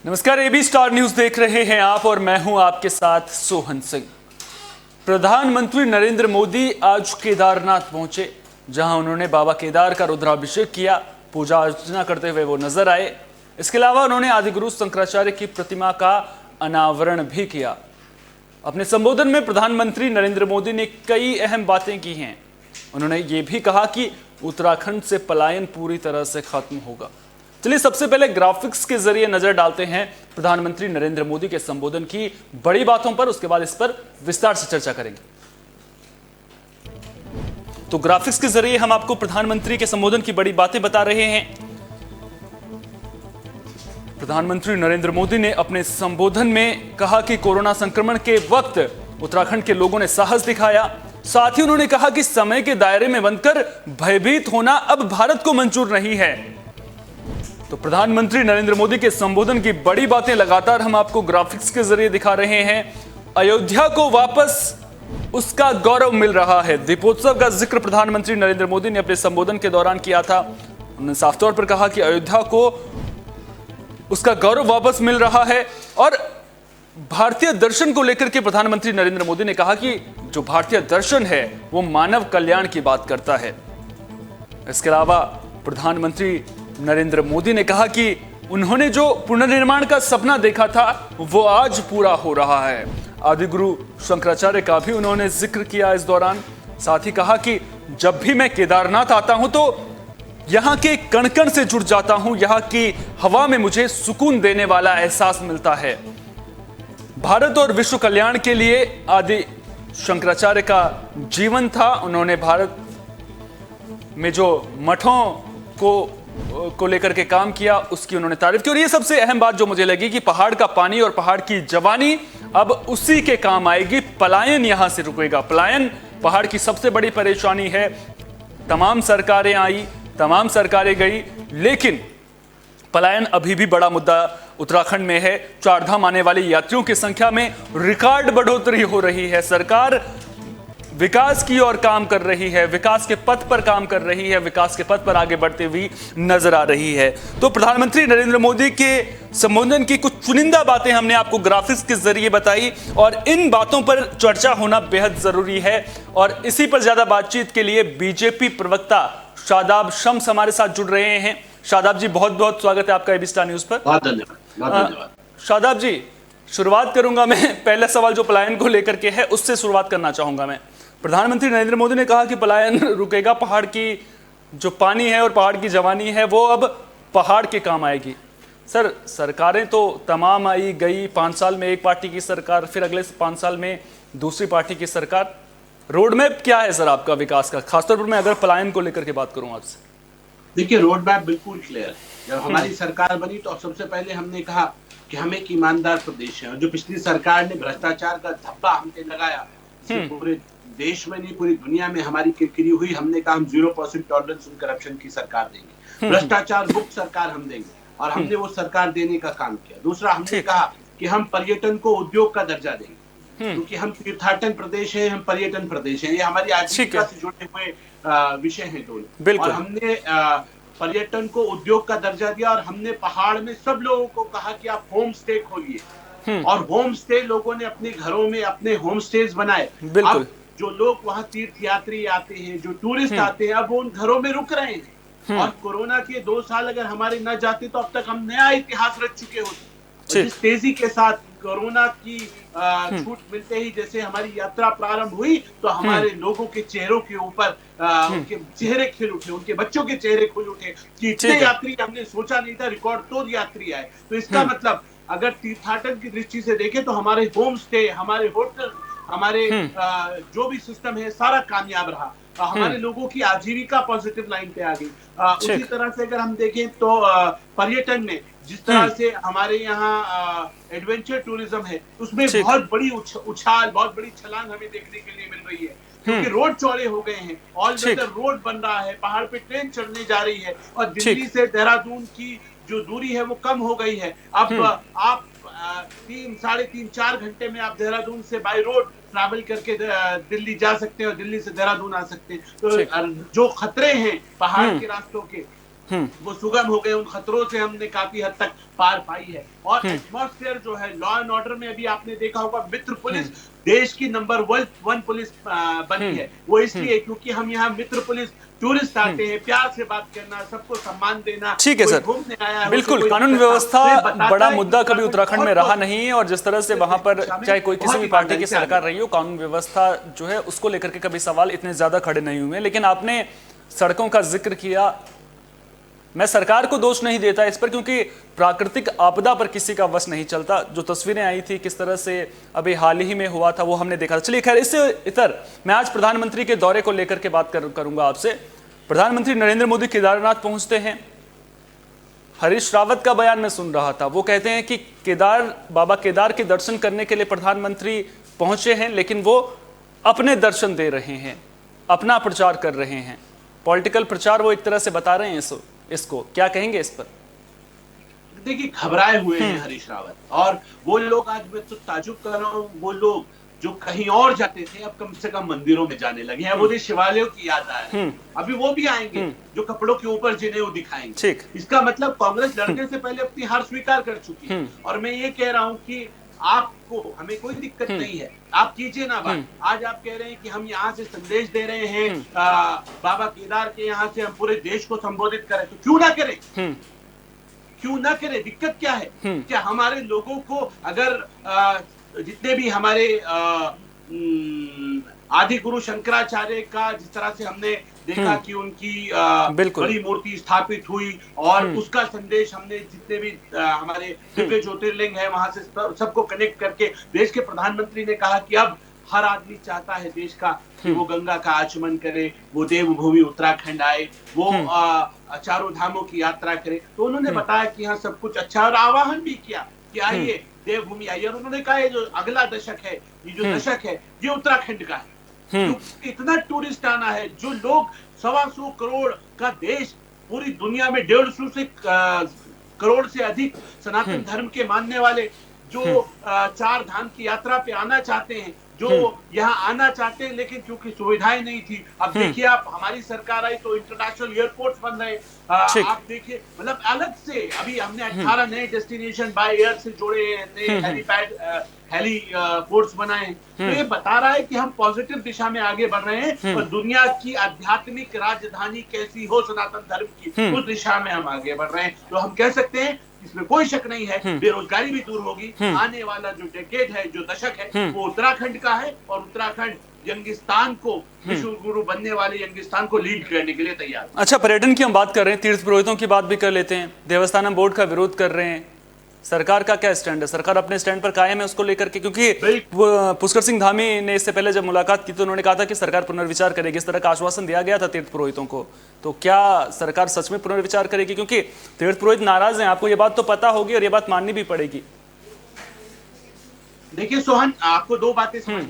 नमस्कार, AB star news देख रहे हैं आप और मैं हूं आपके साथ सोहन सिंह। प्रधानमंत्री नरेंद्र मोदी आज केदारनाथ पहुंचे, जहां उन्होंने बाबा केदार का रुद्राभिषेक किया, पूजा अर्चना करते हुए वो नजर आए। इसके अलावा उन्होंने आदिगुरु शंकराचार्य की प्रतिमा का अनावरण भी किया। अपने संबोधन में प्रधानमंत्री नरेंद्र मोदी ने कई अहम बातें की हैं। उन्होंने ये भी कहा कि उत्तराखंड से पलायन पूरी तरह से खत्म होगा। चलिए सबसे पहले ग्राफिक्स के जरिए नजर डालते हैं प्रधानमंत्री नरेंद्र मोदी के संबोधन की बड़ी बातों पर, उसके बाद इस पर विस्तार से चर्चा करेंगे। तो ग्राफिक्स के जरिए हम आपको प्रधानमंत्री के संबोधन की बड़ी बातें बता रहे हैं। प्रधानमंत्री नरेंद्र मोदी ने अपने संबोधन में कहा कि कोरोना संक्रमण के वक्त उत्तराखंड के लोगों ने साहस दिखाया। साथ ही उन्होंने कहा कि समय के दायरे में बनकर भयभीत होना अब भारत को मंजूर नहीं है। तो प्रधानमंत्री नरेंद्र मोदी के संबोधन की बड़ी बातें लगातार हम आपको ग्राफिक्स के जरिए दिखा रहे हैं। अयोध्या को वापस उसका गौरव मिल रहा है। दीपोत्सव का जिक्र प्रधानमंत्री नरेंद्र मोदी ने अपने संबोधन के दौरान किया था। उन्होंने साफ तौर पर कहा कि अयोध्या को उसका गौरव वापस मिल रहा है। और भारतीय दर्शन को लेकर के प्रधानमंत्री नरेंद्र मोदी ने कहा कि जो भारतीय दर्शन है वो मानव कल्याण की बात करता है। इसके अलावा प्रधानमंत्री नरेंद्र मोदी ने कहा कि उन्होंने जो पुनर्निर्माण का सपना देखा था वो आज पूरा हो रहा है। आदिगुरु शंकराचार्य का भी उन्होंने जिक्र किया इस दौरान। साथ ही कहा कि जब भी मैं केदारनाथ आता हूं तो यहां के कण कण से जुड़ जाता हूं, यहां की हवा में मुझे सुकून देने वाला एहसास मिलता है। भारत और विश्व कल्याण के लिए आदि शंकराचार्य का जीवन था। उन्होंने भारत में जो मठों को लेकर के काम किया उसकी उन्होंने तारीफ की। और ये सबसे अहम बात जो मुझे लगी कि पहाड़ का पानी और पहाड़ की जवानी अब उसी के काम आएगी। पलायन यहां से रुकेगा। पलायन पहाड़ की सबसे बड़ी परेशानी है। तमाम सरकारें आई, तमाम सरकारें गई, लेकिन पलायन अभी भी बड़ा मुद्दा उत्तराखंड में है। चारधाम आने वाले यात्रियों की संख्या में रिकॉर्ड बढ़ोतरी हो रही है। सरकार विकास की ओर काम कर रही है, विकास के पथ पर काम कर रही है, विकास के पथ पर आगे बढ़ती हुई नजर आ रही है। तो प्रधानमंत्री नरेंद्र मोदी के संबोधन की कुछ चुनिंदा बातें हमने आपको ग्राफिक्स के जरिए बताई और इन बातों पर चर्चा होना बेहद जरूरी है। और इसी पर ज्यादा बातचीत के लिए बीजेपी प्रवक्ता शादाब शम्स हमारे साथ जुड़ रहे हैं। शादाब जी, बहुत बहुत स्वागत है आपका एबी स्टार न्यूज पर। बहुत धन्यवाद। शादाब जी, शुरुआत करूंगा मैं, पहला सवाल जो पलायन को लेकर के है उससे शुरुआत करना चाहूंगा मैं। प्रधानमंत्री नरेंद्र मोदी ने कहा कि पलायन रुकेगा, पहाड़ की जो पानी है और पहाड़ की जवानी है वो अब पहाड़ के काम आएगी। सर, सरकारें तो तमाम आई गई, 5 साल में एक पार्टी की सरकार, फिर अगले 5 साल में दूसरी पार्टी की सरकार। रोड मैप क्या है सर आपका विकास का, खासतौर पर मैं अगर पलायन को लेकर के बात करूं आपसे? देखिए, रोड मैप बिल्कुल क्लियर है। जब हमारी सरकार बनी तो सबसे पहले हमने कहा कि हम एक ईमानदार प्रदेश है। और जो पिछली सरकार ने भ्रष्टाचार का धब्बा हम पे लगाया, पूरे देश में नहीं पूरी दुनिया में हमारी किरकिरी हुई, हमने कहा हम 0% टॉलरेंस ऑन करप्शन की सरकार देंगे, भ्रष्टाचार मुक्त सरकार हम देंगे, और हमने वो सरकार देने का काम किया। दूसरा, हमने कहा कि हम पर्यटन को उद्योग का दर्जा देंगे, क्योंकि हम तीर्थाटन प्रदेश है, हम पर्यटन प्रदेश है, ये हमारी आजीविका से जुड़े हुए विषय हैं दोनों। और हमने पर्यटन को उद्योग का दर्जा दिया और हमने पहाड़ में सब लोगों को कहा कि आप होम स्टे खोलिए, और होम स्टे लोगों ने अपने घरों में अपने होम स्टेज बनाए। अब जो लोग वहां तीर्थ यात्री आते हैं, जो टूरिस्ट आते हैं, अब वो उन घरों में रुक रहे हैं। और कोरोना के 2 साल अगर हमारे न जाते तो अब तक हम नया इतिहास रच चुके होते। जिस तेजी के साथ कोरोना की छूट मिलते ही जैसे हमारी यात्रा प्रारंभ हुई तो हमारे लोगों के चेहरों के ऊपर उनके चेहरे खिल उठे, उनके बच्चों के चेहरे खुल उठे कि इतने यात्री हमने सोचा नहीं था, रिकॉर्ड तोड़ यात्री आए। तो इसका मतलब अगर तीर्थाटन की दृष्टि से देखें तो हमारे होम स्टे, हमारे होटल, हमारे जो भी सिस्टम है सारा कामयाब रहा। हमारे लोगों की आजीविका पॉजिटिव लाइन पे आ गई। उसी तरह से अगर हम देखें तो पर्यटन में जिस तरह से हमारे यहाँ एडवेंचर टूरिज्म है उसमें बहुत बड़ी उछाल, बहुत बड़ी छलांग हमें देखने के लिए मिल रही है, क्योंकि रोड चौड़े हो गए हैं, ऑल वेदर रोड बन रहा है, पहाड़ पे ट्रेन चढ़ने जा रही है, और दिल्ली से देहरादून की जो दूरी है वो कम हो गई है। अब आप 3, 3.5, 4 घंटे में आप देहरादून से बाय रोड ट्रैवल करके दिल्ली जा सकते हैं और दिल्ली से देहरादून आ सकते हैं। तो जो खतरे हैं पहाड़ के रास्तों के वो सुगम हो गए, उन खतरों से हमने काफी हद तक पार पाई है। और एटमॉस्फेयर जो है लॉ एंड ऑर्डर में, अभी आपने देखा होगा मित्र पुलिस देश की नंबर 1 पुलिस बनी है। वो इसलिए क्योंकि हम यहाँ मित्र पुलिस, टूरिस्ट आते हैं, प्यार से बात करना, सबको सम्मान देना। ठीक है सर, घूमने आया है, बिल्कुल कानून व्यवस्था बड़ा मुद्दा कभी उत्तराखंड में रहा नहीं है, और जिस तरह से वहां पर चाहे कोई किसी भी पार्टी की सरकार रही हो, कानून व्यवस्था जो है उसको लेकर के कभी सवाल इतने ज्यादा खड़े नहीं हुए। लेकिन आपने सड़कों का जिक्र किया, मैं सरकार को दोष नहीं देता इस पर, क्योंकि प्राकृतिक आपदा पर किसी का वश नहीं चलता। जो तस्वीरें आई थी किस तरह से अभी हाल ही में हुआ था वो हमने देखा था। चलिए खैर, इससे इतर मैं आज प्रधानमंत्री के दौरे को लेकर के बात करूंगा आपसे। प्रधानमंत्री नरेंद्र मोदी केदारनाथ पहुंचते हैं। हरीश रावत का बयान मैं सुन रहा था, वो कहते हैं कि बाबा केदार के दर्शन करने के लिए प्रधानमंत्री पहुंचे हैं, लेकिन वो अपने दर्शन दे रहे हैं, अपना प्रचार कर रहे हैं, पॉलिटिकल प्रचार वो एक तरह से बता रहे हैं इसको। क्या कहेंगे इस पर? देखिए, घबराए हुए हैं हरीश रावत, और वो लोग, आज मैं तो ताजुब कर रहा हूँ, वो लोग जो कहीं और जाते थे अब कम से कम मंदिरों में जाने लगे हैं। मुझे शिवालयों की याद आ रही है, अभी वो भी आएंगे जो कपड़ों के ऊपर जिन्हें वो दिखाएंगे। इसका मतलब कांग्रेस लड़ने से पहले अपनी हार स्वीकार कर चुकी है। और मैं ये कह रहा हूँ कि आपको, हमें कोई दिक्कत नहीं है, आप कीजिए ना बात। आज आप कह रहे हैं कि हम यहाँ से संदेश दे रहे हैं बाबा केदार के, यहाँ से हम पूरे देश को संबोधित करें, तो क्यों ना करें, क्यों ना करें, दिक्कत क्या है? क्या हमारे लोगों को अगर जितने भी हमारे आदि गुरु शंकराचार्य का जिस तरह से हमने देखा कि उनकी बड़ी मूर्ति स्थापित हुई, और उसका संदेश हमने जितने भी हमारे दिव्य ज्योतिर्लिंग है वहां से सबको कनेक्ट करके, देश के प्रधानमंत्री ने कहा कि अब हर आदमी चाहता है देश का कि वो गंगा का आचमन करे, वो देवभूमि उत्तराखंड आए, वो चारों धामों की यात्रा करे। तो उन्होंने बताया कि यहाँ सब कुछ अच्छा, और आह्वान भी किया कि आइए देवभूमि आइए। और उन्होंने कहा जो अगला दशक है, ये जो दशक है ये उत्तराखंड का है। इतना टूरिस्ट आना है, जो लोग 125 करोड़ का देश, पूरी दुनिया में 150 से करोड़ से अधिक सनातन धर्म के मानने वाले जो 4 धाम की यात्रा पे आना चाहते हैं, जो यहाँ आना चाहते हैं, लेकिन क्योंकि सुविधाएं नहीं थी। अब देखिए, आप हमारी सरकार आई तो इंटरनेशनल एयरपोर्ट बन रहे हैं। आप देखिए, मतलब अलग से अभी हमने 18 नए डेस्टिनेशन बाय एयर से जोड़े हैं, हेलीपैड, हेली पोर्ट्स बनाए हैं। तो ये बता रहा है कि हम पॉजिटिव दिशा में आगे बढ़ रहे हैं, और दुनिया की आध्यात्मिक राजधानी कैसी हो सनातन धर्म की, उस दिशा में हम आगे बढ़ रहे हैं। तो हम कह सकते हैं, इसमें कोई शक नहीं है, बेरोजगारी भी दूर होगी। आने वाला जो डेकेड है, जो दशक है, वो उत्तराखंड का है, और उत्तराखंड यंगिस्तान को, विश्व गुरु बनने वाले यंगिस्तान को लीड करने के लिए तैयार। अच्छा, पर्यटन की हम बात कर रहे हैं, तीर्थ पुरोहितों की बात भी कर लेते हैं। देवस्थानम बोर्ड का विरोध कर रहे हैं, सरकार का क्या स्टैंड है? सरकार अपने स्टैंड पर कायम है उसको लेकर के? क्योंकि पुष्कर सिंह धामी ने इससे पहले जब मुलाकात की तो उन्होंने कहा था कि सरकार पुनर्विचार करेगी, इस तरह का आश्वासन दिया गया था तीर्थ पुरोहितों को। तो क्या सरकार सच में पुनर्विचार करेगी? क्योंकि तीर्थ पुरोहित नाराज हैं, आपको ये बात तो पता होगी और ये बात माननी भी पड़ेगी। देखिए सोहन, आपको 2 बातें समझ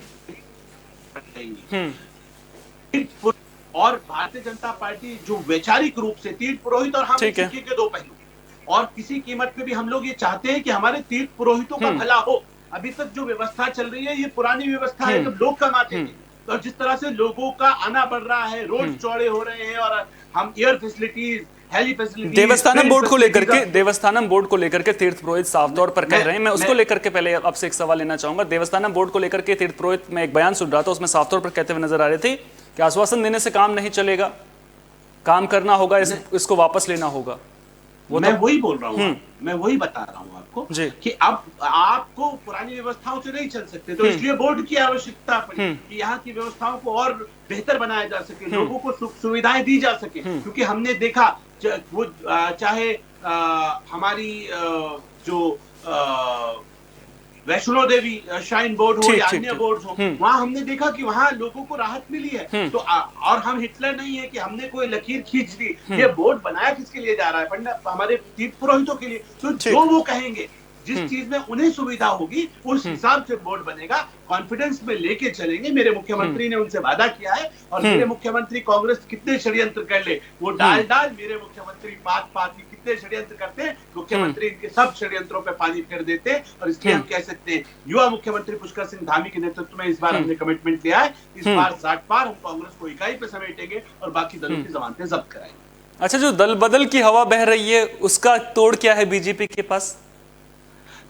और भारतीय जनता पार्टी जो वैचारिक रूप से तीर्थ पुरोहित और हम सिक्के के 2 पहलू, और किसी कीमत पे भी हम लोग ये चाहते हैं कि हमारे तीर्थ पुरोहितों का भला हो। अभी तक जो व्यवस्था चल रही है ये पुरानी व्यवस्था है, जब लोग कमाते थे। तो जिस तरह से लोगों का आना बढ़ रहा है, रोड चौड़े हो रहे हैं, और हम air facilities, heli facilities, Devasthanam board को लेकर के तीर्थ पुरोहित साफ तौर पर कह रहे हैं। मैं उसको लेकर के पहले आपसे एक सवाल लेना चाहूंगा। देवस्थानम बोर्ड को लेकर के तीर्थ पुरोहित, मैं एक बयान सुन रहा था, उसमें साफ तौर पर कहते हुए नजर आ रहे थे कि आश्वासन देने से काम नहीं चलेगा, काम करना होगा, इसको वापस लेना होगा। मैं वही बोल रहा हूँ, मैं वही बता रहा हूँ आपको कि अब आपको पुरानी व्यवस्थाओं से नहीं चल सकते, तो इसलिए बोर्ड की आवश्यकता पड़ी कि यहाँ की व्यवस्थाओं को और बेहतर बनाया जा सके, लोगों को सुख सुविधाएं दी जा सके। क्योंकि हमने देखा वो चाहे हमारी जो वैष्णो देवी श्राइन बोर्ड हो या अन्य बोर्ड हो, वहां हमने देखा कि वहां लोगों को राहत मिली है। तो और हम हिटलर नहीं है कि हमने कोई लकीर खींच दी। ये बोर्ड बनाया किसके लिए जा रहा है? पंडित, हमारे तीर्थ पुरोहितों के लिए। तो जो वो कहेंगे, जिस चीज में उन्हें सुविधा होगी, उस हिसाब से बोर्ड बनेगा। कॉन्फिडेंस में लेके चलेंगे। मेरे मुख्यमंत्री ने उनसे वादा किया है, और मेरे मुख्यमंत्री कांग्रेस कितने षड्यंत्र कर ले, वो डाल मेरे मुख्यमंत्री बात कितने षड्यंत्र करते हैं, मुख्यमंत्री इनके सब षड्यंत्रों पे पानी फेर देते हैं। और इसलिए हम कह सकते हैं, युवा मुख्यमंत्री पुष्कर सिंह धामी के नेतृत्व में इस बार हमने कमिटमेंट लिया है, इस बार 60 पार हम कांग्रेस को इकाई पे समेटेंगे और बाकी दलों की जमानतें जब्त कराएंगे। अच्छा, जो दल बदल की हवा बह रही है उसका तोड़ क्या है बीजेपी के पास?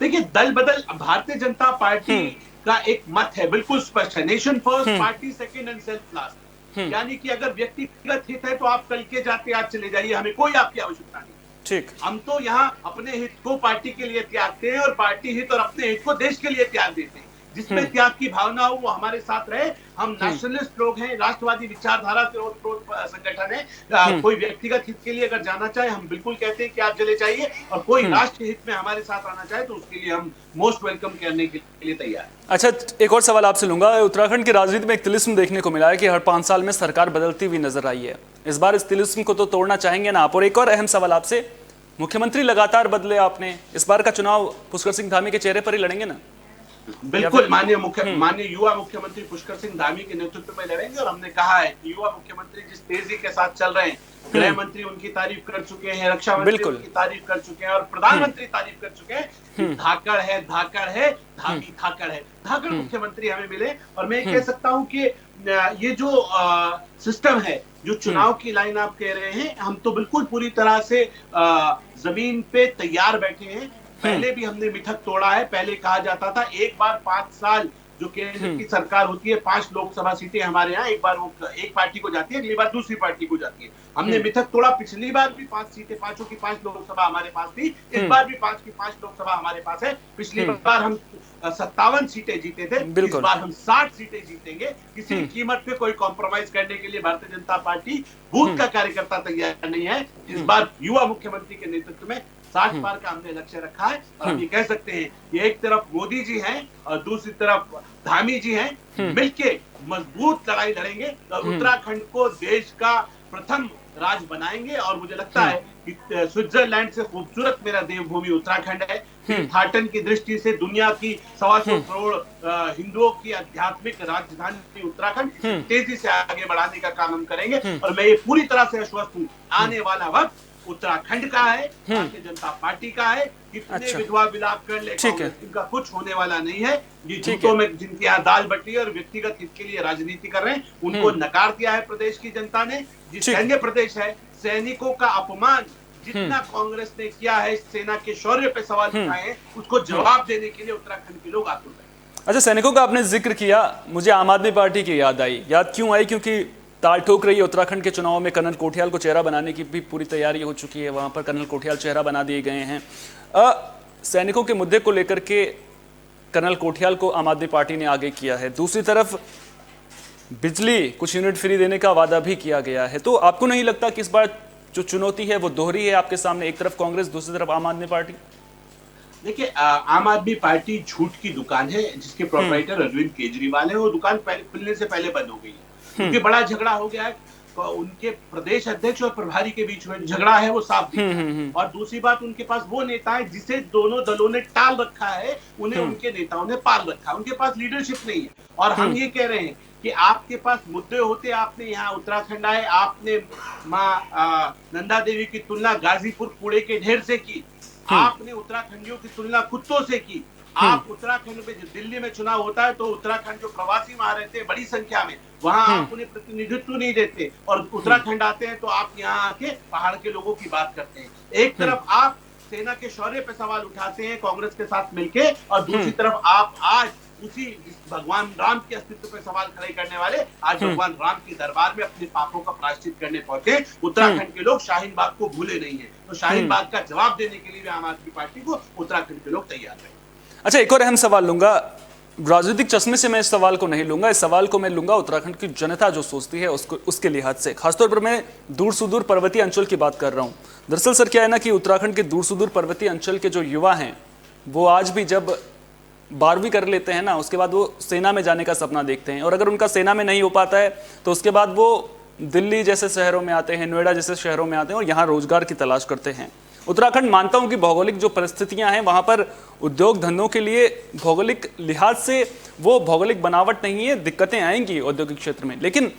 देखिए, दल बदल भारतीय जनता पार्टी का एक मत है, बिल्कुल स्पष्ट है, nation first, party second and self last. यानी कि अगर व्यक्तिगत हित है तो आप कल के जाते आज चले जाइए, हमें कोई आपकी आवश्यकता नहीं। ठीक, हम तो यहाँ अपने हित को पार्टी के लिए त्यागते हैं और पार्टी हित और अपने हित को देश के लिए त्याग देते हैं। जिसमें त्याग की भावना हो वो हमारे साथ रहे। हम नेशनलिस्ट लोग हैं, राष्ट्रवादी विचारधारा से ओतप्रोत संगठन है। कोई व्यक्तिगत हित के लिए अगर जाना चाहे हम बिल्कुल कहते हैं कि आप चले जाइए, और कोई राष्ट्र हित में हमारे साथ आना चाहे तो उसके लिए हम मोस्ट वेलकम करने के लिए तैयार हैं। अच्छा, एक और सवाल आपसे लूंगा। उत्तराखंड की राजनीति में एक तिलिस्म देखने को मिला है कि हर 5 साल में सरकार बदलती हुई नजर आई है। इस बार इस तिलिस्म को तो तोड़ना चाहेंगे ना आप? और एक और अहम सवाल आपसे, मुख्यमंत्री लगातार बदले आपने, इस बार का चुनाव पुष्कर सिंह धामी के चेहरे पर ही लड़ेंगे ना? बिल्कुल, माननीय युवा मुख्यमंत्री पुष्कर सिंह धामी के नेतृत्व में लड़ेंगे। और हमने कहा है कि युवा मुख्यमंत्री जिस तेजी के साथ चल रहे हैं, गृह मंत्री उनकी तारीफ कर चुके हैं, रक्षा मंत्री उनकी तारीफ कर चुके हैं और प्रधानमंत्री तारीफ कर चुके हैं। धाकड़ है, धाकड़ है, धामी धाकड़ है, धाकड़ मुख्यमंत्री हमें मिले। और मैं कह सकता हूं कि ये जो सिस्टम है, जो चुनाव की लाइन आप कह रहे हैं, हम तो बिल्कुल पूरी तरह से जमीन पे तैयार बैठे हैं। पहले भी हमने मिथक तोड़ा है। पहले कहा जाता था एक बार 5 साल जो केंद्र की सरकार होती है, 5 लोकसभा सीटें हमारे यहाँ, एक बार वो एक पार्टी को जाती है, अगली बार दूसरी पार्टी को जाती है। हमने मिथक तोड़ा। पिछली बार भी 5 सीटें, 5 की 5 लोकसभा हमारे पास थी, इस बार भी 5 की 5 लोकसभा हमारे पास है। पिछली बार हम 57 सीटें जीते थे, इस बार हम 60 सीटें जीतेंगे। किसी कीमत पे कोई कॉम्प्रोमाइज करने के लिए भारतीय जनता पार्टी बूथ का कार्यकर्ता तैयार नहीं है। इस बार युवा मुख्यमंत्री के नेतृत्व में 60 पार का हमने लक्ष्य रखा है। और हम ये कह सकते हैं कि एक तरफ मोदी जी हैं और दूसरी तरफ धामी जी हैं, मिलके मजबूत लड़ाई लड़ेंगे और उत्तराखंड को देश का प्रथम राज्य बनाएंगे। और मुझे लगता है कि स्विट्जरलैंड से खूबसूरत मेरा देवभूमि उत्तराखंड है। तीर्थाटन की दृष्टि से दुनिया की 125 करोड़ हिंदुओं की आध्यात्मिक राजधानी उत्तराखंड, तेजी से आगे बढ़ाने का काम हम करेंगे। और मैं ये पूरी तरह से आश्वस्त हूँ, आने वाला वक्त उत्तराखंड का है, भारतीय जनता पार्टी का है। कितने विधवा विलाप कर ले, इनका कुछ होने वाला नहीं है। ये झूठों में जिनकी यहाँ दाल बटी और व्यक्तिगत हित के लिए राजनीति कर रहे हैं, उनको नकार दिया है प्रदेश की जनता ने। जिस सैन्य प्रदेश है, सैनिकों का अपमान जितना कांग्रेस ने किया है, सेना के शौर्य पे सवाल उठाए हैं, उसको जवाब देने के लिए उत्तराखंड के लोग आतुर हैं। अच्छा, सैनिकों का आपने जिक्र किया, मुझे आम आदमी पार्टी की याद आई। याद क्यों आई? क्योंकि ताल ठोक रही है उत्तराखंड के चुनाव में। कर्नल कोठियाल को चेहरा बनाने की भी पूरी तैयारी हो चुकी है। वहां पर कर्नल कोठियाल चेहरा बना दिए गए हैं। सैनिकों के मुद्दे को लेकर के कर्नल कोठियाल को आम आदमी पार्टी ने आगे किया है। दूसरी तरफ बिजली कुछ यूनिट फ्री देने का वादा भी किया गया है। तो आपको नहीं लगता कि इस बार जो चुनौती है वो दोहरी है आपके सामने? एक तरफ कांग्रेस, दूसरी तरफ आम आदमी पार्टी। देखिए, आम आदमी पार्टी झूठ की दुकान है जिसके प्रोप्राइटर अरविंद केजरीवाल है। वो दुकान खुलने से पहले बंद हो गई है क्योंकि बड़ा झगड़ा हो गया है। तो उनके प्रदेश अध्यक्ष और प्रभारी के बीच में झगड़ा है, वो साफ दिखता है। और दूसरी बात, उनके पास वो नेता है जिसे दोनों दलों ने टाल रखा है, उन्हें उनके नेताओं ने पाल रखा है। उनके पास लीडरशिप नहीं है। और हम ये कह रहे हैं कि आपके पास मुद्दे होते, आपने यहाँ उत्तराखंड आए, आपने माँ नंदा देवी की तुलना गाजीपुर कूड़े के ढेर से की, आपने उत्तराखंडियों की तुलना कुत्तों से की। आप उत्तराखंड में, दिल्ली में चुनाव होता है तो उत्तराखंड जो प्रवासी वहां रहते हैं बड़ी संख्या में, वहां आप उन्हें प्रतिनिधित्व नहीं देते। और उत्तराखंड आते हैं तो आप यहाँ आके पहाड़ के लोगों की बात करते हैं। एक तरफ आप सेना के शौर्य पे सवाल उठाते हैं कांग्रेस के साथ मिलके, और दूसरी तरफ आप आज उसी भगवान राम के अस्तित्व पे सवाल खड़े करने वाले आज भगवान राम के दरबार में अपने पापों का प्रायश्चित करने पहुंचे। उत्तराखंड के लोग शाहीन बाग को भूले नहीं है, तो शाहीन बाग का जवाब देने के लिए आम आदमी पार्टी को उत्तराखंड के लोग तैयार हैं। अच्छा, एक और अहम सवाल लूंगा। राजनीतिक चश्मे से मैं इस सवाल को नहीं लूंगा। इस सवाल को मैं लूंगा उत्तराखंड की जनता जो सोचती है उसके लिहाज से। खासतौर पर मैं दूर सुदूर पर्वतीय अंचल की बात कर रहा हूं। दरअसल सर क्या है ना कि उत्तराखंड के दूर सुदूर पर्वतीय अंचल के जो युवा हैं, वो आज भी जब 12वीं कर लेते हैं ना, उसके बाद वो सेना में जाने का सपना देखते हैं। और अगर उनका सेना में नहीं हो पाता है तो उसके बाद वो दिल्ली जैसे शहरों में आते हैं, नोएडा जैसे शहरों में आते हैं और यहाँ रोजगार की तलाश करते हैं। उत्तराखंड, मानता हूं कि भौगोलिक जो परिस्थितियां हैं वहां पर उद्योग धंधों के लिए भौगोलिक लिहाज से वो भौगोलिक बनावट नहीं है, दिक्कतें आएंगी औद्योगिक क्षेत्र में, लेकिन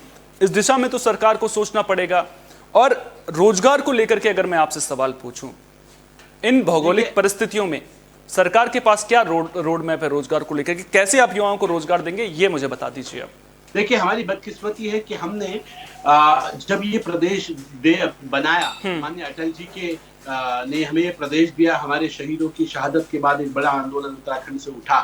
इस दिशा में तो सरकार को सोचना पड़ेगा। और रोजगार को लेकर के अगर मैं आपसे सवाल पूछूं, इन भौगोलिक परिस्थितियों में सरकार के पास क्या रोड मैप है रोजगार को लेकर के? कैसे आप युवाओं को रोजगार देंगे, ये मुझे बता दीजिए आप। देखिए, हमारी बदकिस्मती है कि हमने जब ये प्रदेश बनाया, माननीय अटल जी के ने हमें ये प्रदेश दिया, हमारे शहीदों की शहादत के बाद एक बड़ा आंदोलन उत्तराखंड से उठा।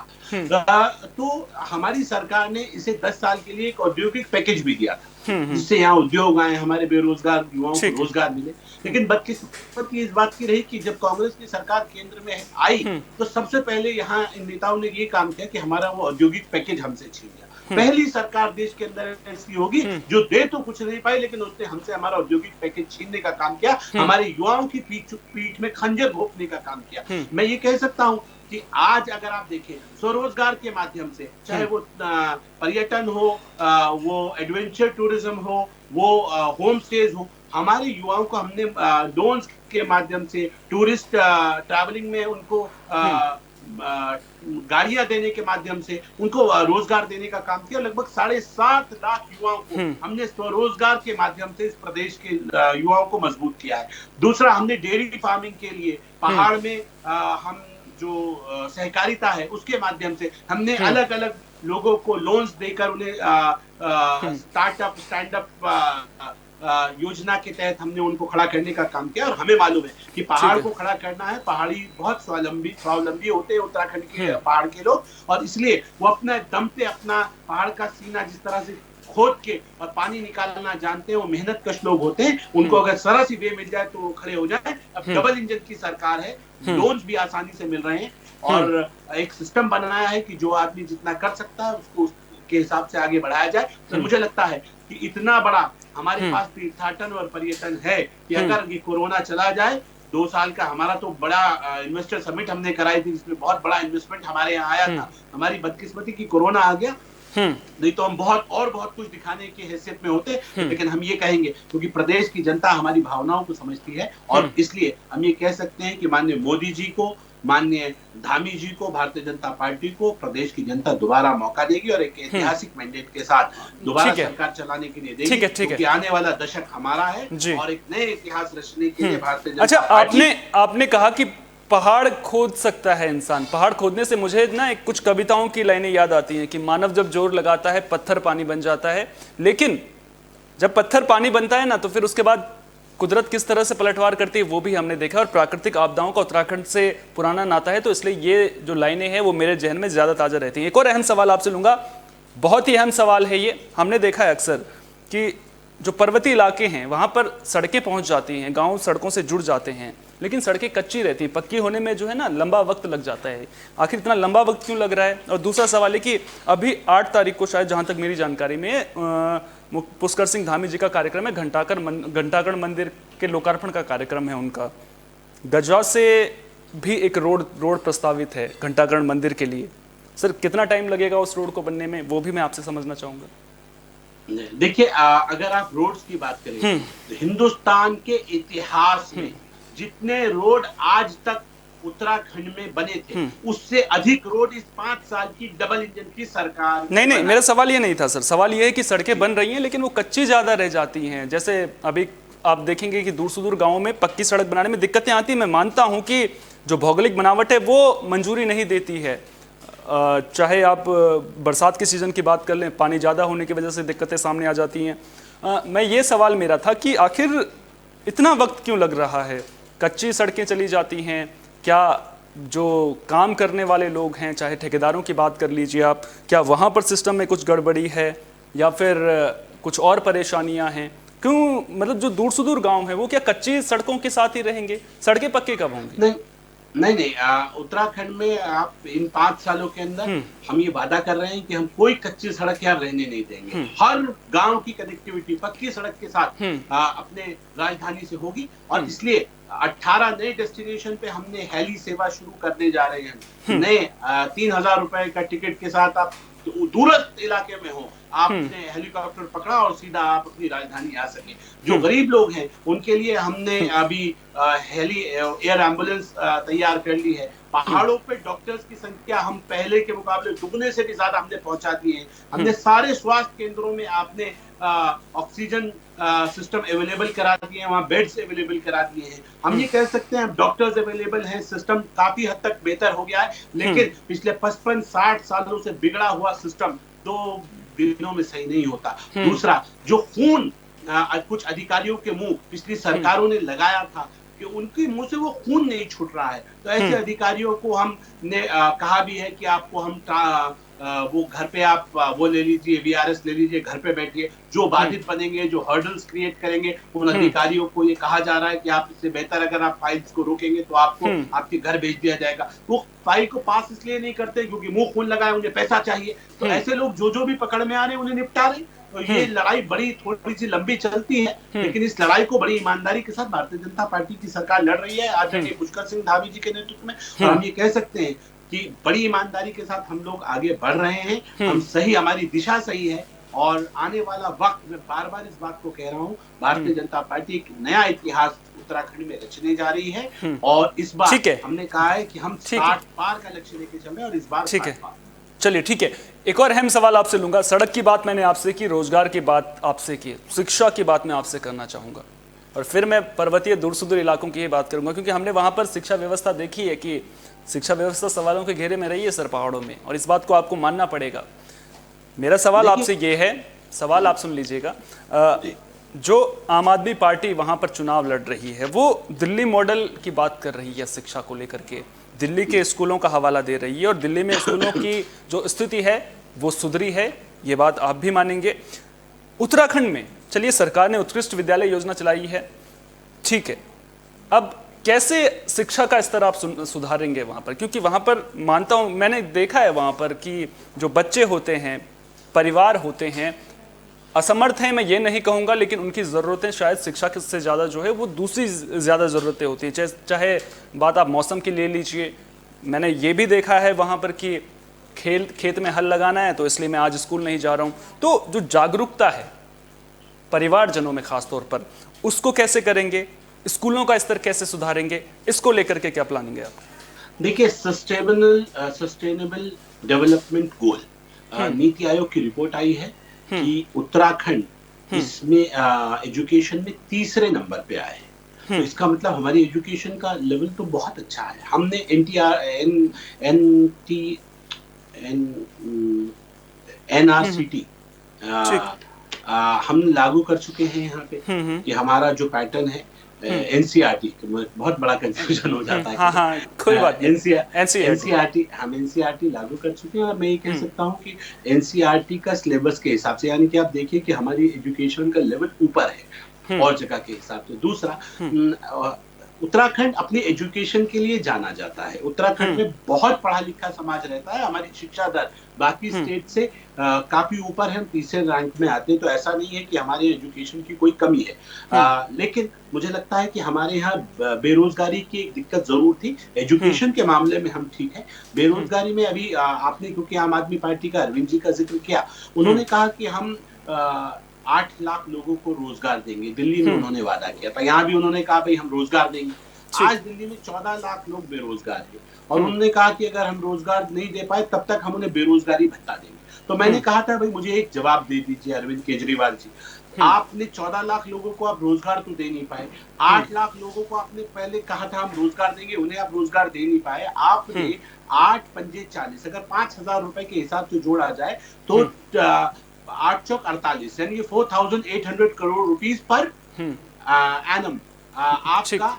तो हमारी सरकार ने इसे 10 साल के लिए एक औद्योगिक पैकेज भी दिया था, जिससे यहाँ उद्योग आए, हमारे बेरोजगार युवाओं को रोजगार मिले। लेकिन बदकिस्मती इस बात की रही कि जब कांग्रेस की सरकार केंद्र में आई, तो सबसे पहले यहाँ इन नेताओं ने ये काम किया कि हमारा वो औद्योगिक पैकेज हमसे छीन लिया। पहली सरकार देश के अंदर ऐसी होगी जो दे तो कुछ नहीं पाई, लेकिन उसने हमसे हमारा औद्योगिक पैकेज छीनने का काम किया, हमारे युवाओं की पीठ में खंजर घोंपने का काम किया। मैं ये कह सकता हूँ कि आज अगर आप देखें, स्वरोजगार के माध्यम से, चाहे वो पर्यटन हो, वो एडवेंचर टूरिज्म हो, वो होम स्टेज हो, हमारे युवाओं को हमने ड्रोन्स के माध्यम से टूरिस्ट ट्रैवलिंग में उनको गाड़ियां देने के माध्यम से उनको रोजगार देने का काम किया। लगभग 7.5 लाख युवाओं को हमने स्वरोजगार के माध्यम से इस प्रदेश के युवाओं को मजबूत किया है। दूसरा, हमने डेयरी फार्मिंग के लिए पहाड़ में हम जो सहकारिता है उसके माध्यम से हमने अलग अलग लोगों को लोन्स देकर उन्हें स्टार्टअप स्टैंडअप योजना के तहत हमने उनको खड़ा करने का काम किया। और हमें मालूम है कि पहाड़ को खड़ा करना है, पहाड़ी बहुत स्वावलंबी होते हैं उत्तराखंड के पहाड़ के लोग, और इसलिए वो अपना दम पे अपना पहाड़ का सीना जिस तरह से खोद के और पानी निकालना जानते हैं, वो मेहनत कश लोग होते हैं। उनको अगर जरा सी वे मिल जाए तो वो खड़े हो जाए। अब डबल इंजन की सरकार है, लोन्स भी आसानी से मिल रहे हैं, और एक सिस्टम बनाया है कि जो आदमी जितना कर सकता है उसको उसके हिसाब से आगे बढ़ाया जाए। तो मुझे लगता है कि इतना बड़ा हमारे पास तीर्थाटन और पर्यटन है कि अगर ये कोरोना चला जाए, 2 साल का हमारा तो बड़ा इन्वेस्टर समिट हमने कराई थी, जिसमें बहुत बड़ा इन्वेस्टमेंट हमारे यहाँ आया था। हमारी बदकिस्मती की कोरोना आ गया, नहीं तो हम बहुत कुछ दिखाने की हैसियत में होते। लेकिन हम ये कहेंगे क्योंकि प्रदेश की जनता हमारी भावनाओं को समझती है, और इसलिए हम ये कह सकते हैं कि माननीय मोदी जी को, माननीय धामी जी को, भारतीय जनता पार्टी को प्रदेश की जनता दोबारा मौका देगी और एक ऐतिहासिक मैंडेट के साथ दोबारा सरकार चलाने के लिए देगी। क्योंकि आने वाला दशक हमारा है और एक नए इतिहास रचने के लिए भारतीय जनता पार्टी। आपने कहा कि पहाड़ खोद सकता है इंसान। पहाड़ खोदने से मुझे ना एक कुछ कविताओं की लाइनें याद आती हैं कि मानव जब जोर लगाता है पत्थर पानी बन जाता है। लेकिन जब पत्थर पानी बनता है ना, तो फिर उसके बाद कुदरत किस तरह से पलटवार करती है वो भी हमने देखा। और प्राकृतिक आपदाओं का उत्तराखंड से पुराना नाता है, तो इसलिए ये जो लाइनें हैं वो मेरे जहन में ज़्यादा ताज़ा रहती हैं। एक और अहम सवाल आपसे लूँगा, बहुत ही अहम सवाल है ये। हमने देखा है अक्सर कि जो पर्वतीय इलाके हैं वहाँ पर सड़कें पहुँच जाती हैं, गाँव सड़कों से जुड़ जाते हैं, लेकिन सड़कें कच्ची रहती हैं। पक्की होने में जो है ना लंबा वक्त लग जाता है। आखिर इतना लंबा वक्त क्यों लग रहा है? और दूसरा सवाल है कि अभी 8 तारीख को शायद, जहाँ तक मेरी जानकारी में, पुष्कर सिंह धामी जी का कार्यक्रम है, घंटागढ़ मंदिर के लोकार्पण का कार्यक्रम है उनका। गजरा से भी एक रोड प्रस्तावित है घंटागढ़ मंदिर के लिए। सर, कितना टाइम लगेगा उस रोड को बनने में, वो भी मैं आपसे समझना चाहूँगा। देखिए, अगर आप रोड्स की बात करें तो हिंदुस्तान के इतिहास में जितने रोड आज तक उत्तराखंड में बने थे, उससे अधिक रोड इस 5 साल की डबल इंजन की सरकार। नहीं, मेरा सवाल ये नहीं था सर। सवाल ये है कि सड़कें बन रही हैं लेकिन वो कच्ची ज्यादा रह जाती हैं। जैसे अभी आप देखेंगे कि दूर सुदूर गांवों में पक्की सड़क बनाने में दिक्कतें आती हैं। मैं मानता हूं कि जो भौगोलिक बनावट है वो मंजूरी नहीं देती है। चाहे आप बरसात के सीजन की बात कर लें, पानी ज़्यादा होने की वजह से दिक्कतें सामने आ जाती हैं। मैं ये सवाल मेरा था कि आखिर इतना वक्त क्यों लग रहा है? कच्ची सड़कें चली जाती हैं, क्या जो काम करने वाले लोग हैं, चाहे ठेकेदारों की बात कर लीजिए आप, क्या वहाँ पर सिस्टम में कुछ गड़बड़ी है या फिर कुछ और परेशानियाँ हैं? क्यों, मतलब जो दूर सुदूर गांव है वो क्या कच्ची सड़कों के साथ ही रहेंगे? सड़कें पक्के कब होंगी? नहीं, उत्तराखंड में आप इन 5 सालों के अंदर हम ये वादा कर रहे हैं कि हम कोई कच्ची सड़क यहाँ रहने नहीं देंगे। हर गांव की कनेक्टिविटी पक्की सड़क के साथ अपने राजधानी से होगी, और इसलिए 18 नए डेस्टिनेशन पे हमने हेली सेवा शुरू करने जा रहे हैं। नए 3000 रुपए का टिकट के साथ आप दूरस्थ इलाके में हो, आपने हेलीकॉप्टर पकड़ा और सीधा आप अपनी राजधानी आ सके। जो गरीब लोग हैं उनके लिए हमने अभी हेली एयर एम्बुलेंस तैयार कर ली है। पहाड़ों पे डॉक्टर्स की संख्या हम पहले के मुकाबले दुगने से भी ज्यादा हमने पहुंचा दी है। हमने सारे स्वास्थ्य केंद्रों में आपने ऑक्सीजन सिस्टम अवेलेबल करा दिए हैं, वहाँ बेड्स अवेलेबल करा दिए हैं। हम ये कह सकते हैं डॉक्टर्स अवेलेबल हैं, सिस्टम काफी हद तक बेहतर हो गया है। लेकिन पिछले 55-60 सालों से बिगड़ा हुआ सिस्टम, 2 दिनों में सही नहीं होता। दूसरा, जो खून कुछ अधिकारियों के मुंह पिछली सरकारों ने लगाया था कि उनके मुंह से वो खून नहीं छूट रहा है, तो ऐसे अधिकारियों को हमने कहा भी है कि आपको हम वो घर पे आप वो ले लीजिए, वीआरएस ले लीजिए, घर पे बैठिए। जो बाधित बनेंगे, जो हर्डल्स क्रिएट करेंगे, उन अधिकारियों को ये कहा जा रहा है कि आप इससे बेहतर अगर आप फाइल्स को रोकेंगे तो आपको आपके घर भेज दिया जाएगा। वो फाइल को पास इसलिए नहीं करते क्योंकि मुंह खून लगाए, उन्हें पैसा चाहिए, तो ऐसे लोग जो भी पकड़ में आ रहे हैं उन्हें निपटा रहे। तो ये लड़ाई बड़ी थोड़ी सी लंबी चलती है, लेकिन इस लड़ाई को बड़ी ईमानदारी के साथ भारतीय जनता पार्टी की सरकार लड़ रही है आदरणीय पुष्कर सिंह धामी जी के नेतृत्व में। और हम ये कह सकते हैं कि बड़ी ईमानदारी के साथ हम लोग आगे बढ़ रहे हैं, हम सही, हमारी दिशा सही है। और आने वाला वक्त, मैं बार बार इस बात को कह रहा हूँ, भारतीय जनता पार्टी एक नया इतिहास उत्तराखंड में रचने जा रही है। और इस बार हमने कहा है कि हम 60 पार का लक्ष्य लेके चल रहे हैं, और इस बार ठीक है। चलिए ठीक है, एक और अहम सवाल आपसे लूंगा। सड़क की बात मैंने आपसे की, रोजगार की बात आपसे की, शिक्षा की बात मैं आपसे करना चाहूंगा, और फिर मैं पर्वतीय दूर सुदूर इलाकों की बात करूंगा, क्योंकि हमने वहां पर शिक्षा व्यवस्था देखी है कि शिक्षा व्यवस्था सवालों के घेरे में रही है सर पहाड़ों में, और इस बात को आपको मानना पड़ेगा। मेरा सवाल आपसे ये है, सवाल आप सुन लीजिएगा। जो आम आदमी पार्टी वहां पर चुनाव लड़ रही है वो दिल्ली मॉडल की बात कर रही है, शिक्षा को लेकर के दिल्ली के स्कूलों का हवाला दे रही है, और दिल्ली में स्कूलों की जो स्थिति है वो सुधरी है, ये बात आप भी मानेंगे। उत्तराखंड में चलिए सरकार ने उत्कृष्ट विद्यालय योजना चलाई है, ठीक है, अब कैसे शिक्षा का स्तर आप सुधारेंगे वहां पर? क्योंकि वहां पर मानता हूं, मैंने देखा है वहां पर कि जो बच्चे होते हैं, परिवार होते हैं, असमर्थ हैं, मैं ये नहीं कहूंगा, लेकिन उनकी ज़रूरतें शायद शिक्षा से ज़्यादा जो है वो दूसरी ज़्यादा ज़रूरतें होती हैं। चाहे बात आप मौसम की ले लीजिए, मैंने ये भी देखा है वहाँ पर कि खेत में हल लगाना है तो इसलिए मैं आज स्कूल नहीं जा रहा हूँ। तो जो जागरूकता है परिवारजनों में खास तौर पर, उसको कैसे करेंगे, स्कूलों का स्तर कैसे सुधारेंगे, इसको लेकर के क्या प्लानिंग है आप? देखिए, sustainable development goal, NITI Aayog की रिपोर्ट आई है कि उत्तराखंड इसमें एजुकेशन में तीसरे नंबर पे आए। तो इसका मतलब हमारी एजुकेशन का लेवल तो बहुत अच्छा है। हमने NRCT हम लागू कर चुके हैं यहाँ पे कि हमारा जो पैटर्न है NCERT, बहुत बड़ा कंफ्यूजन हो जाता है। हाँ, कोई बात नहीं। हम NCERT लागू कर चुके हैं, और मैं ये कह सकता हूँ कि NCERT का सिलेबस के हिसाब से, यानी कि आप देखिए कि हमारी एजुकेशन का लेवल ऊपर है और जगह के हिसाब से। दूसरा, उत्तराखंड अपनी एजुकेशन के लिए जाना जाता है। उत्तराखंड में बहुत पढ़ा लिखा समाज रहता है। हमारी शिक्षा दर बाकी स्टेट से काफी ऊपर है, हम तीसरे रैंक में आते हैं। तो ऐसा नहीं है कि हमारी एजुकेशन की कोई कमी है, लेकिन मुझे लगता है कि हमारे यहाँ बेरोजगारी की एक दिक्कत जरूर थी। एजुकेशन के मामले में हम ठीक है। बेरोजगारी में अभी आपने, क्योंकि आम आदमी पार्टी का अरविंद जी का जिक्र किया, उन्होंने कहा कि हम 8 लाख लोगों को रोजगार देंगे। दिल्ली में उन्होंने वादा किया था, यहाँ भी उन्होंने कहा भाई हम रोजगार देंगे। आज दिल्ली में 14 लाख लोग बेरोजगार हैं, और उन्होंने कहा कि अगर हम रोजगार नहीं दे पाए तब तक हम उन्हें बेरोजगारी भत्ता देंगे। तो मैंने कहा था भाई मुझे एक जवाब दे दीजिए अरविंद केजरीवाल जी, आपने 14 लाख लोगों को आप रोजगार तो दे नहीं पाए, 8 लाख लोगों को आपने पहले कहा था हम रोजगार देंगे, उन्हें आप रोजगार दे नहीं पाए। आपने 8 पंजे 40, अगर 5,000 रुपए के हिसाब से जोड़ा जाए तो 8 चौक 48, यानी 4,800 करोड़ रुपीस पर एनम आपका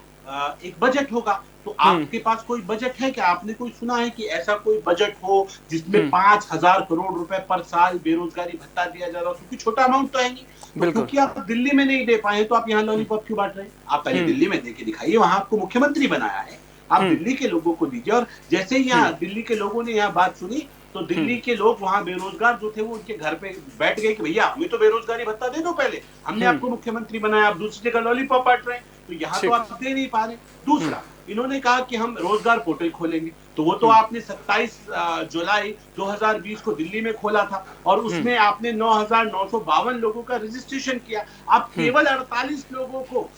एक बजट होगा। तो आपके पास कोई बजट है क्या? आपने कोई सुना है कि ऐसा कोई बजट हो जिसमें 5,000 करोड़ रुपए पर साल बेरोजगारी भत्ता दिया जा रहा हो? क्योंकि छोटा अमाउंट तो है नहीं। तो क्योंकि आप दिल्ली में नहीं दे पाए तो आप यहाँ लॉलीपॉप क्यों बांट रहे हैं? आप पहले दिल्ली में देके दिखाइए, वहां आपको मुख्यमंत्री बनाया है, आप दिल्ली के लोगों को दीजिए। और जैसे ही यहाँ दिल्ली के लोगों ने यहाँ बात सुनी तो दिल्ली के लोग वहां बेरोजगार जो थे वो उनके घर पे बैठ गए कि भैया हमें तो बेरोजगारी भत्ता दे दो, पहले हमने आपको मुख्यमंत्री बनाया, आप दूसरी जगह लॉलीपॉप बांट रहे हैं, तो यहाँ तो आप दे नहीं पा रहे। दूसरा, इन्होंने कहा कि हम रोजगार पोर्टल खोलेंगे, तो वो तो आपने 27 जुलाई 2020 को दिल्ली में खोला था, और उसमें आपने 9,952 लोगों का रजिस्ट्रेशन किया। आप केवल 48 लोगों को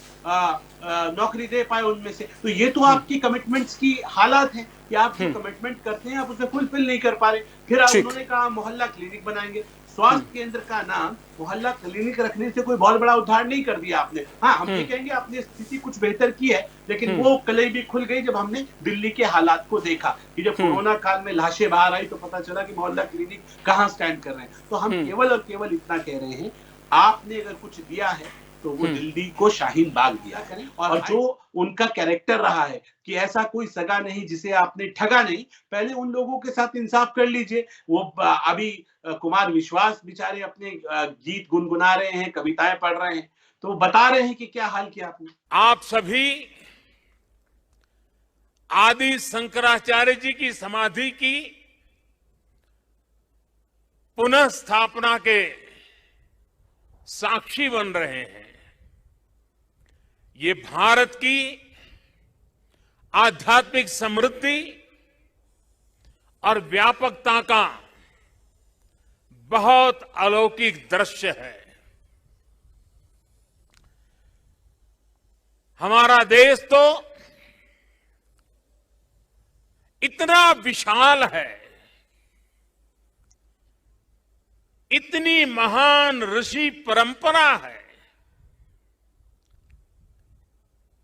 नौकरी दे पाए उनमें से। तो ये तो आपकी कमिटमेंट्स की हालात है कि आप जो कमिटमेंट करते हैं आप उसे फुलफिल नहीं कर पा रहे। फिर उन्होंने कहा मोहल्ला क्लिनिक बनाएंगे। स्वास्थ्य केंद्र का नाम मोहल्ला क्लिनिक रखने से कोई बहुत बड़ा उद्धार नहीं कर दिया आपने। हाँ, हम ये कहेंगे आपने स्थिति कुछ बेहतर की है, लेकिन वो कलई भी खुल गई जब हमने दिल्ली के हालात को देखा कि जब कोरोना काल में लाशें बाहर आई तो पता चला कि मोहल्ला क्लिनिक कहाँ स्टैंड कर रहे हैं। तो हम केवल और केवल इतना कह रहे हैं, आपने अगर कुछ दिया है तो वो दिल्ली को शाहीन बाग दिया करें। और जो उनका कैरेक्टर रहा है कि ऐसा कोई सगा नहीं जिसे आपने ठगा नहीं, पहले उन लोगों के साथ इंसाफ कर लीजिए। वो अभी कुमार विश्वास बेचारे अपने गीत गुनगुना रहे हैं, कविताएं पढ़ रहे हैं, तो वो बता रहे हैं कि क्या हाल किया आपने। आप सभी आदि शंकराचार्य जी की समाधि की पुनः स्थापना के साक्षी बन रहे हैं। ये भारत की आध्यात्मिक समृद्धि और व्यापकता का बहुत अलौकिक दृश्य है। हमारा देश तो इतना विशाल है, इतनी महान ऋषि परंपरा है,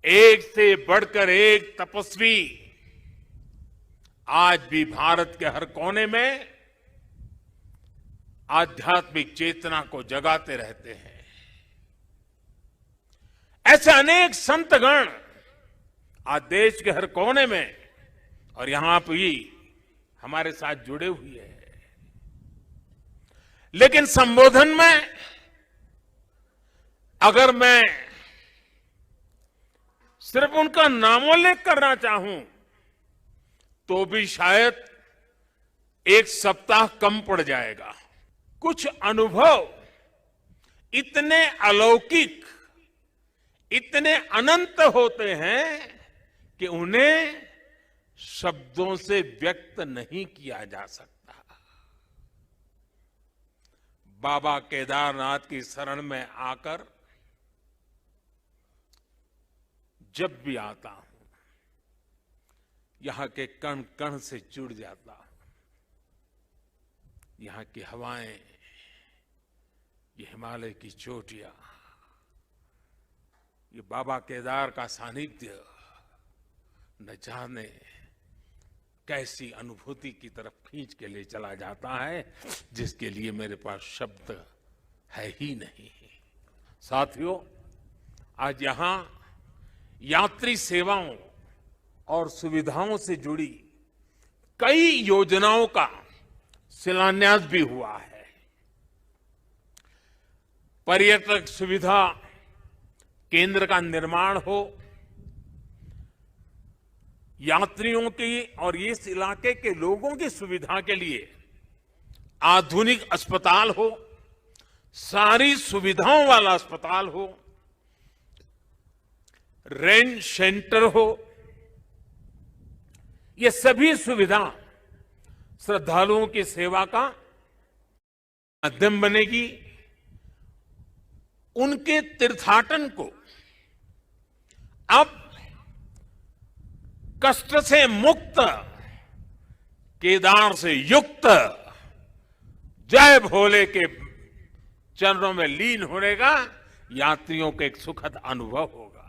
एक से बढ़कर एक तपस्वी आज भी भारत के हर कोने में आध्यात्मिक चेतना को जगाते रहते हैं। ऐसे अनेक संतगण आज देश के हर कोने में और यहां भी हमारे साथ जुड़े हुए हैं। लेकिन संबोधन में अगर मैं सिर्फ उनका नामोल्लेख करना चाहूं तो भी शायद एक सप्ताह कम पड़ जाएगा। कुछ अनुभव इतने अलौकिक, इतने अनंत होते हैं कि उन्हें शब्दों से व्यक्त नहीं किया जा सकता। बाबा केदारनाथ की शरण में आकर जब भी आता हूं, यहां के कण कण से जुड़ जाता हूं। यहां की हवाएं, ये हिमालय की चोटियां, ये बाबा केदार का सानिध्य न जाने कैसी अनुभूति की तरफ खींच के ले चला जाता है, जिसके लिए मेरे पास शब्द है ही नहीं। साथियों, आज यहां यात्री सेवाओं और सुविधाओं से जुड़ी कई योजनाओं का शिलान्यास भी हुआ है। पर्यटक सुविधा केंद्र का निर्माण हो, यात्रियों की और इस इलाके के लोगों की सुविधा के लिए आधुनिक अस्पताल हो, सारी सुविधाओं वाला अस्पताल हो, रेंज सेंटर हो, ये सभी सुविधा श्रद्धालुओं की सेवा का माध्यम बनेगी। उनके तीर्थाटन को अब कष्ट से मुक्त, केदार से युक्त, जय भोले के चरणों में लीन होने का यात्रियों को एक सुखद अनुभव होगा।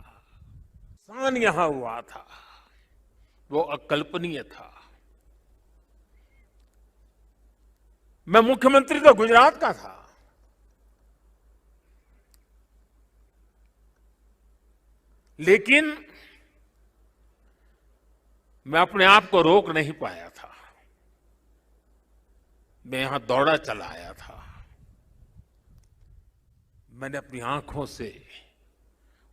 नुकसान यहां हुआ था वो अकल्पनीय था। मैं मुख्यमंत्री तो गुजरात का था, लेकिन मैं अपने आप को रोक नहीं पाया था। मैं यहां दौड़ा चला आया था। मैंने अपनी आंखों से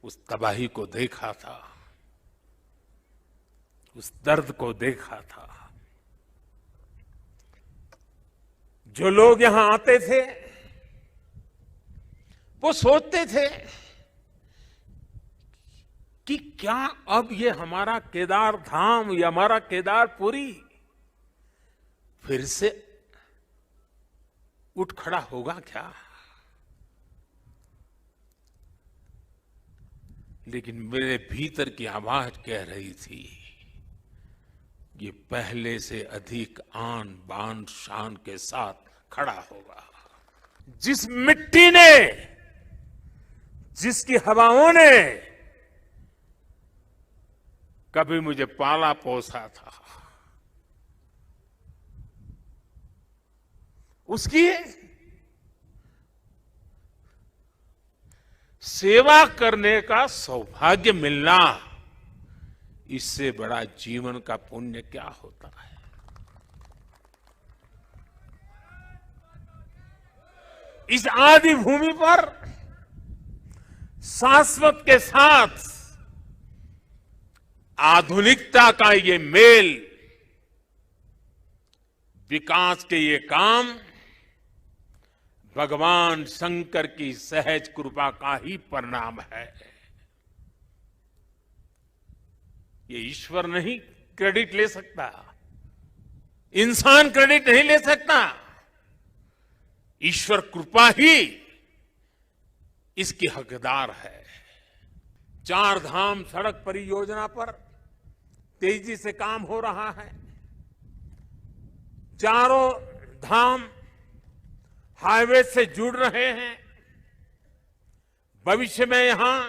उस तबाही को देखा था, उस दर्द को देखा था। जो लोग यहां आते थे वो सोचते थे कि क्या अब ये हमारा केदार धाम या हमारा केदारपुरी फिर से उठ खड़ा होगा क्या? लेकिन मेरे भीतर की आवाज कह रही थी, ये पहले से अधिक आन बान शान के साथ खड़ा होगा। जिस मिट्टी ने, जिसकी हवाओं ने कभी मुझे पाला पोसा था, उसकी सेवा करने का सौभाग्य मिलना, इससे बड़ा जीवन का पुण्य क्या होता है। इस आदि भूमि पर शाश्वत के साथ आधुनिकता का ये मेल, विकास के ये काम भगवान शंकर की सहज कृपा का ही परिणाम है। ये ईश्वर नहीं क्रेडिट ले सकता, इंसान क्रेडिट नहीं ले सकता, ईश्वर कृपा ही इसकी हकदार है। 4 धाम सड़क परियोजना पर तेजी से काम हो रहा है। चारों धाम हाईवे से जुड़ रहे हैं। भविष्य में यहां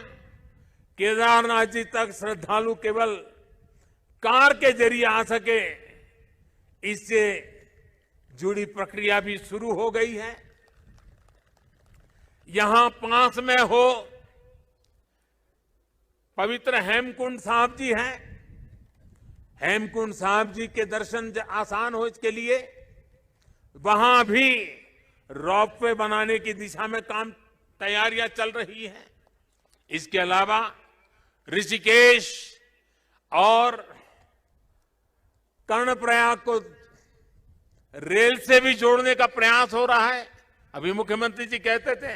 केदारनाथ जी तक श्रद्धालु केवल कार के जरिए आ सके, इससे जुड़ी प्रक्रिया भी शुरू हो गई है। यहां पास में हो पवित्र हेमकुंड साहब जी हैं। हेमकुंड साहब जी के दर्शन आसान हो इसके लिए वहां भी रोपवे बनाने की दिशा में तैयारियां चल रही हैं। इसके अलावा ऋषिकेश और कर्णप्रयाग को रेल से भी जोड़ने का प्रयास हो रहा है। अभी मुख्यमंत्री जी कहते थे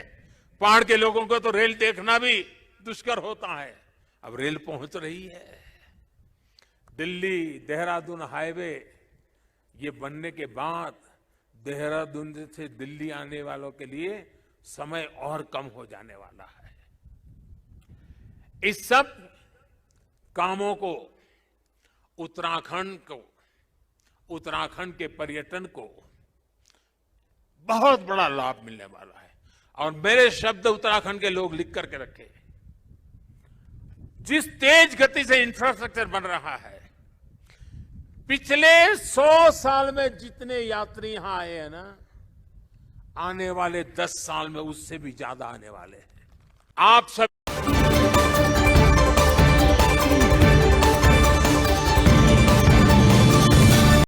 पहाड़ के लोगों को तो रेल देखना भी दुष्कर होता है, अब रेल पहुंच रही है। दिल्ली देहरादून हाईवे ये बनने के बाद देहरादून से दिल्ली आने वालों के लिए समय और कम हो जाने वाला है। इस सब कामों को उत्तराखंड के पर्यटन को बहुत बड़ा लाभ मिलने वाला है। और मेरे शब्द उत्तराखंड के लोग लिख करके रखे, जिस तेज गति से इंफ्रास्ट्रक्चर बन रहा है, पिछले 100 साल में जितने यात्री यहां आए हैं ना, आने वाले 10 साल में उससे भी ज्यादा आने वाले हैं। आप सब